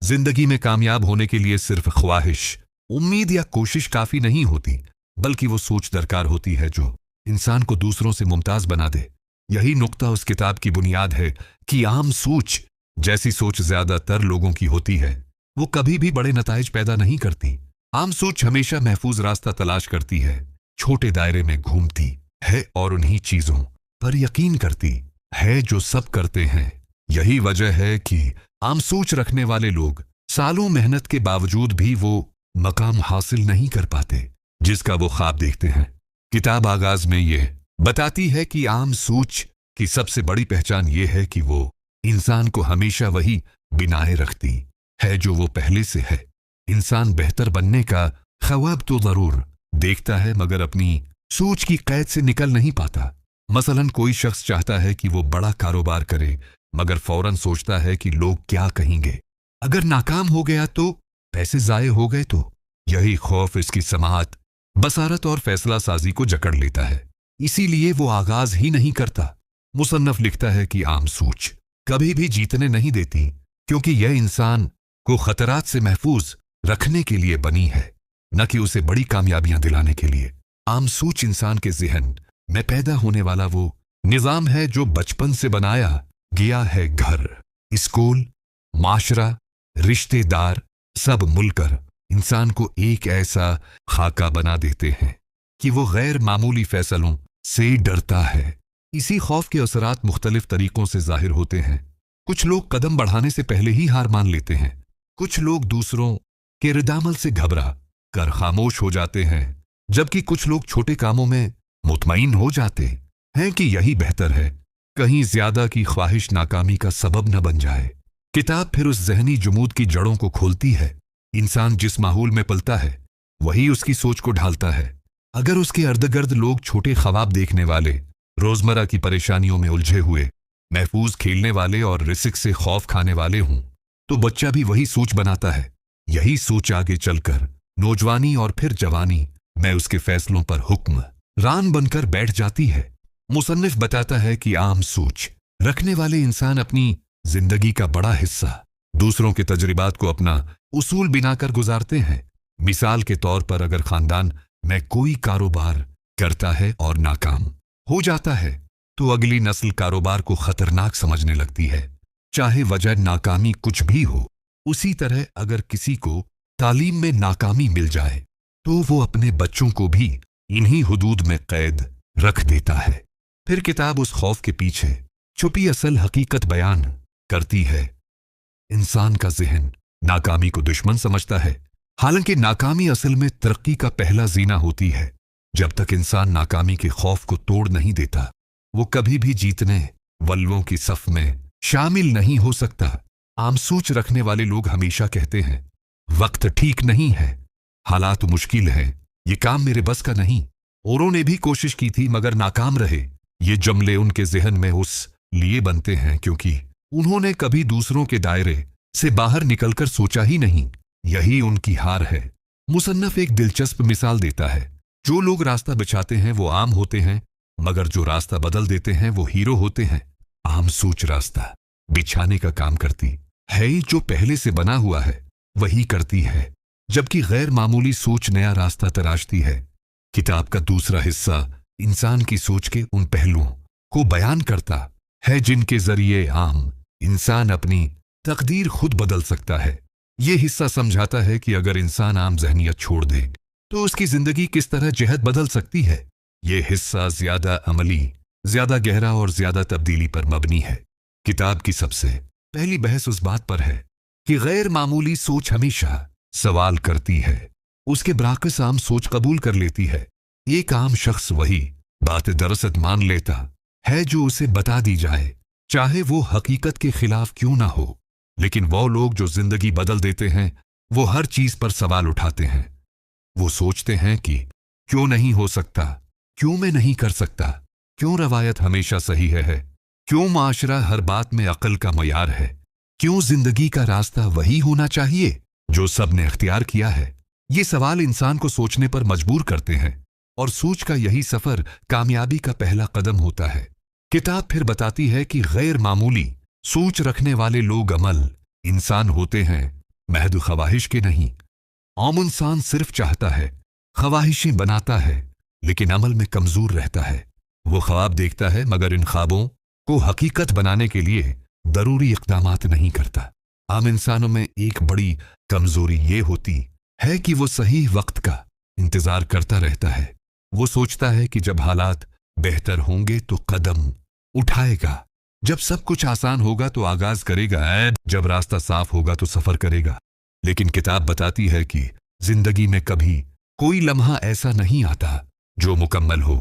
जिंदगी में कामयाब होने के लिए सिर्फ ख्वाहिश, उम्मीद या कोशिश काफी नहीं होती, बल्कि वो सोच दरकार होती है जो इंसान को दूसरों से मुमताज बना दे। यही नुक्ता उस किताब की बुनियाद है कि आम सोच जैसी सोच ज्यादातर लोगों की होती है, वो कभी भी बड़े नताइज पैदा नहीं करती। आम सोच हमेशा महफूज रास्ता तलाश करती है, छोटे दायरे में घूमती है और उन्हीं चीजों पर यकीन करती है जो सब करते हैं। यही वजह है कि आम सोच रखने वाले लोग सालों मेहनत के बावजूद भी वो मकाम हासिल नहीं कर पाते जिसका वो ख्वाब देखते हैं। किताब आगाज में ये बताती है कि आम सोच की सबसे बड़ी पहचान ये है कि वो इंसान को हमेशा वही बिनाए रखती है जो वो पहले से है। इंसान बेहतर बनने का ख्वाब तो जरूर देखता है, मगर अपनी सोच की कैद से निकल नहीं पाता। मसलन कोई शख्स चाहता है कि वो बड़ा कारोबार करे, मगर फौरन सोचता है कि लोग क्या कहेंगे, अगर नाकाम हो गया तो, पैसे जाए हो गए तो। यही खौफ इसकी समाअत, बसारत और फैसला साजी को जकड़ लेता है, इसीलिए वो आगाज ही नहीं करता। मुसन्नफ लिखता है कि आम सोच कभी भी जीतने नहीं देती, क्योंकि यह इंसान को खतरात से महफूज रखने के लिए बनी है, न कि उसे बड़ी कामयाबियां दिलाने के लिए। आम सोच इंसान के ज़हन में पैदा होने वाला वो निज़ाम है जो बचपन से बनाया गया है। घर, स्कूल, माशरा, रिश्तेदार सब मिलकर इंसान को एक ऐसा खाका बना देते हैं कि वो गैर मामूली फैसलों से डरता है। इसी खौफ के असरात मुख्तलिफ तरीकों से जाहिर होते हैं। कुछ लोग कदम बढ़ाने से पहले ही हार मान लेते हैं, कुछ लोग दूसरों के रद्दअमल से घबरा कर खामोश हो जाते हैं, जबकि कुछ लोग छोटे कामों में मुतमईन हो जाते हैं कि यही बेहतर है, कहीं ज्यादा की ख्वाहिश नाकामी का सबब न बन जाए। किताब फिर उस जहनी जुमूद की जड़ों को खोलती है। इंसान जिस माहौल में पलता है वही उसकी सोच को ढालता है। अगर उसके अर्दगर्द लोग छोटे ख्वाब देखने वाले, रोजमर्रा की परेशानियों में उलझे हुए, महफूज खेलने वाले और रिस्क से खौफ खाने वाले हों, तो बच्चा भी वही सोच बनाता है। यही सोच आगे चलकर नौजवानी और फिर जवानी में उसके फैसलों पर हुक्म रान बनकर बैठ जाती है। मुसन्निफ बताता है कि आम सोच रखने वाले इंसान अपनी जिंदगी का बड़ा हिस्सा दूसरों के तजर्बात को अपना उसूल बनाकर गुजारते हैं। मिसाल के तौर पर अगर खानदान में कोई कारोबार करता है और नाकाम हो जाता है, तो अगली नस्ल कारोबार को खतरनाक समझने लगती है, चाहे वजह नाकामी कुछ भी हो। उसी तरह अगर किसी को तालीम में नाकामी मिल जाए, तो वो अपने बच्चों को भी इन्हीं हुदूद में कैद रख देता है। फिर किताब उस खौफ के पीछे छुपी असल हकीकत बयान करती है। इंसान का ज़हन नाकामी को दुश्मन समझता है, हालांकि नाकामी असल में तरक्की का पहला जीना होती है। जब तक इंसान नाकामी के खौफ को तोड़ नहीं देता, वो कभी भी जीतने वालों की सफ में शामिल नहीं हो सकता। आम सोच रखने वाले लोग हमेशा कहते हैं, वक्त ठीक नहीं है, हालात मुश्किल है, ये काम मेरे बस का नहीं, औरों ने भी कोशिश की थी मगर नाकाम रहे। ये जुमले उनके ज़हन में उस लिए बनते हैं क्योंकि उन्होंने कभी दूसरों के दायरे से बाहर निकलकर सोचा ही नहीं। यही उनकी हार है। मुसन्नफ एक दिलचस्प मिसाल देता है, जो लोग रास्ता बिछाते हैं वो आम होते हैं, मगर जो रास्ता बदल देते हैं वो हीरो होते हैं। आम सोच रास्ता बिछाने का काम करती है, जो पहले से बना हुआ है वही करती है, जबकि गैर मामूली सोच नया रास्ता तराशती है। किताब का दूसरा हिस्सा इंसान की सोच के उन पहलुओं को बयान करता है जिनके जरिए आम इंसान अपनी तकदीर खुद बदल सकता है। ये हिस्सा समझाता है कि अगर इंसान आम ज़हनियत छोड़ दे तो उसकी जिंदगी किस तरह जहत बदल सकती है। ये हिस्सा ज्यादा अमली, ज्यादा गहरा और ज्यादा तब्दीली पर मबनी है। किताब की सबसे पहली बहस उस बात पर है कि गैर मामूली सोच हमेशा सवाल करती है, उसके बराकस आम सोच कबूल कर लेती है। एक आम शख्स वही बात दरअसल मान लेता है जो उसे बता दी जाए, चाहे वो हकीकत के खिलाफ क्यों ना हो। लेकिन वो लोग जो जिंदगी बदल देते हैं वो हर चीज पर सवाल उठाते हैं। वो सोचते हैं कि क्यों नहीं हो सकता, क्यों मैं नहीं कर सकता, क्यों रवायत हमेशा सही है, क्यों माशरा हर बात में अक्ल का मयार है, क्यों जिंदगी का रास्ता वही होना चाहिए जो सब ने इख्तियार किया है। ये सवाल इंसान को सोचने पर मजबूर करते हैं और सोच का यही सफर कामयाबी का पहला कदम होता है। किताब फिर बताती है कि गैर मामूली सोच रखने वाले लोग अमल इंसान होते हैं महद ख्वाहिश के नहीं। आम इंसान सिर्फ चाहता है, ख्वाहिशें बनाता है, लेकिन अमल में कमजोर रहता है। वो ख्वाब देखता है मगर इन ख्वाबों को हकीकत बनाने के लिए जरूरी इक़दामात नहीं करता। आम इंसानों में एक बड़ी कमजोरी ये होती है कि वो सही वक्त का इंतजार करता रहता है। वो सोचता है कि जब हालात बेहतर होंगे तो कदम उठाएगा, जब सब कुछ आसान होगा तो आगाज करेगा, जब रास्ता साफ होगा तो सफर करेगा। लेकिन किताब बताती है कि जिंदगी में कभी कोई लम्हा ऐसा नहीं आता जो मुकम्मल हो।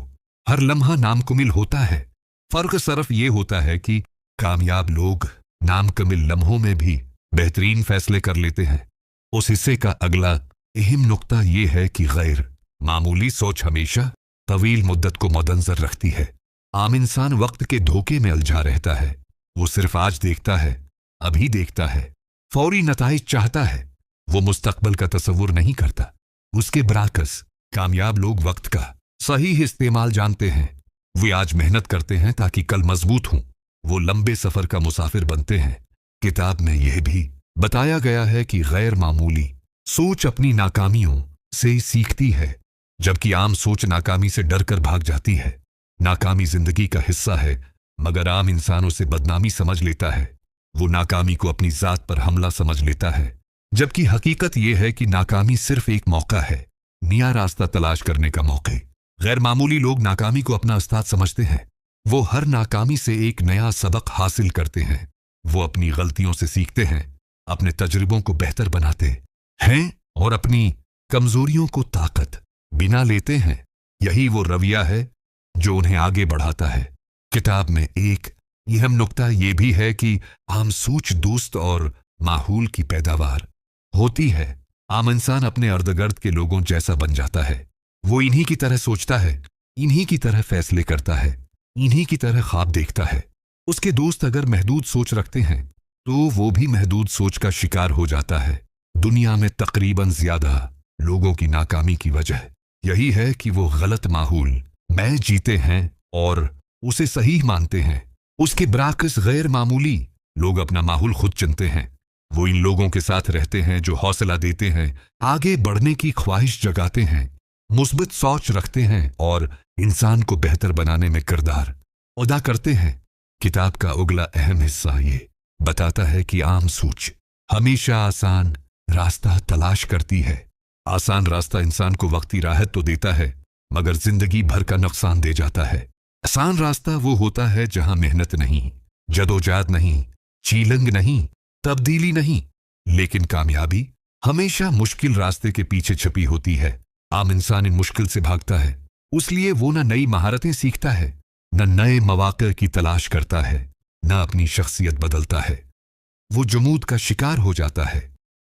हर लम्हा नामुकम्मल होता है। फर्क सिर्फ ये होता है कि कामयाब लोग नामुकम्मल लम्हों में भी बेहतरीन फैसले कर लेते हैं। उस हिस्से का अगला अहम नुक्ता यह है कि गैर मामूली सोच हमेशा तवील मुद्दत को मद्देनजर रखती है। आम इंसान वक्त के धोखे में उलझा रहता है। वो सिर्फ आज देखता है, अभी देखता है, फौरी नताइज चाहता है। वो मुस्तकबल का तसव्वुर नहीं करता। उसके बराकस कामयाब लोग वक्त का सही इस्तेमाल जानते हैं। वे आज मेहनत करते हैं ताकि कल मजबूत हों। वो लंबे सफर का मुसाफिर बनते हैं। किताब में यह भी बताया गया है कि गैर मामूली सोच अपनी नाकामियों से सीखती है, जबकि आम सोच नाकामी से डर कर भाग जाती है। नाकामी जिंदगी का हिस्सा है, मगर आम इंसानों से बदनामी समझ लेता है। वो नाकामी को अपनी जात पर हमला समझ लेता है, जबकि हकीकत यह है कि नाकामी सिर्फ एक मौका है, नया रास्ता तलाश करने का मौका। गैर मामूली लोग नाकामी को अपना उस्ताद समझते हैं। वो हर नाकामी से एक नया सबक हासिल करते हैं। वो अपनी गलतियों से सीखते हैं, अपने तजुर्बों को बेहतर बनाते हैं और अपनी कमजोरियों को ताकत बिना लेते हैं। यही वो रवैया है जो उन्हें आगे बढ़ाता है। किताब में एक अहम नुक्ता यह भी है कि आम सोच दोस्त और माहौल की पैदावार होती है। आम इंसान अपने अर्दगर्द के लोगों जैसा बन जाता है। वो इन्हीं की तरह सोचता है, इन्हीं की तरह फैसले करता है, इन्हीं की तरह ख्वाब देखता है। उसके दोस्त अगर महदूद सोच रखते हैं तो वो भी महदूद सोच का शिकार हो जाता है। दुनिया में तकरीबन ज्यादा लोगों की नाकामी की वजह यही है कि वो गलत माहौल में जीते हैं और उसे सही मानते हैं। उसके बराकस गैर मामूली लोग अपना माहौल खुद चुनते हैं। वो इन लोगों के साथ रहते हैं जो हौसला देते हैं, आगे बढ़ने की ख्वाहिश जगाते हैं, मुस्बित सोच रखते हैं और इंसान को बेहतर बनाने में किरदार अदा करते हैं। किताब का अगला अहम हिस्सा ये बताता है कि आम सोच हमेशा आसान रास्ता तलाश करती है। आसान रास्ता इंसान को वक्ती राहत तो देता है, मगर जिंदगी भर का नुकसान दे जाता है। आसान रास्ता वो होता है जहां मेहनत नहीं, जदोजहद नहीं, चीलंग नहीं, तब्दीली नहीं, लेकिन कामयाबी हमेशा मुश्किल रास्ते के पीछे छिपी होती है। आम इंसान इन मुश्किल से भागता है, उसलिए वो न नई महारतें सीखता है, न नए मौके की तलाश करता है, न अपनी शख्सियत बदलता है। वो जुमूद का शिकार हो जाता है।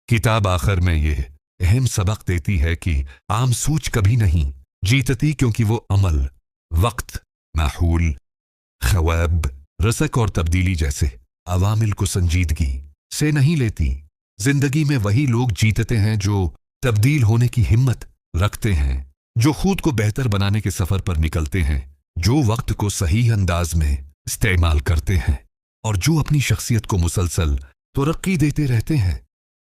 किताब आखिर में यह अहम सबक देती है कि आम सोच कभी नहीं जीतती, क्योंकि वो अमल, वक्त, माहौल, ख्वाब, रसक और तब्दीली जैसे अवामिल को संजीदगी से नहीं लेती। जिंदगी में वही लोग जीतते हैं जो तब्दील होने की हिम्मत रखते हैं, जो खुद को बेहतर बनाने के सफर पर निकलते हैं, जो वक्त को सही अंदाज में इस्तेमाल करते हैं और जो अपनी शख्सियत को मुसलसल तरक्की देते रहते हैं।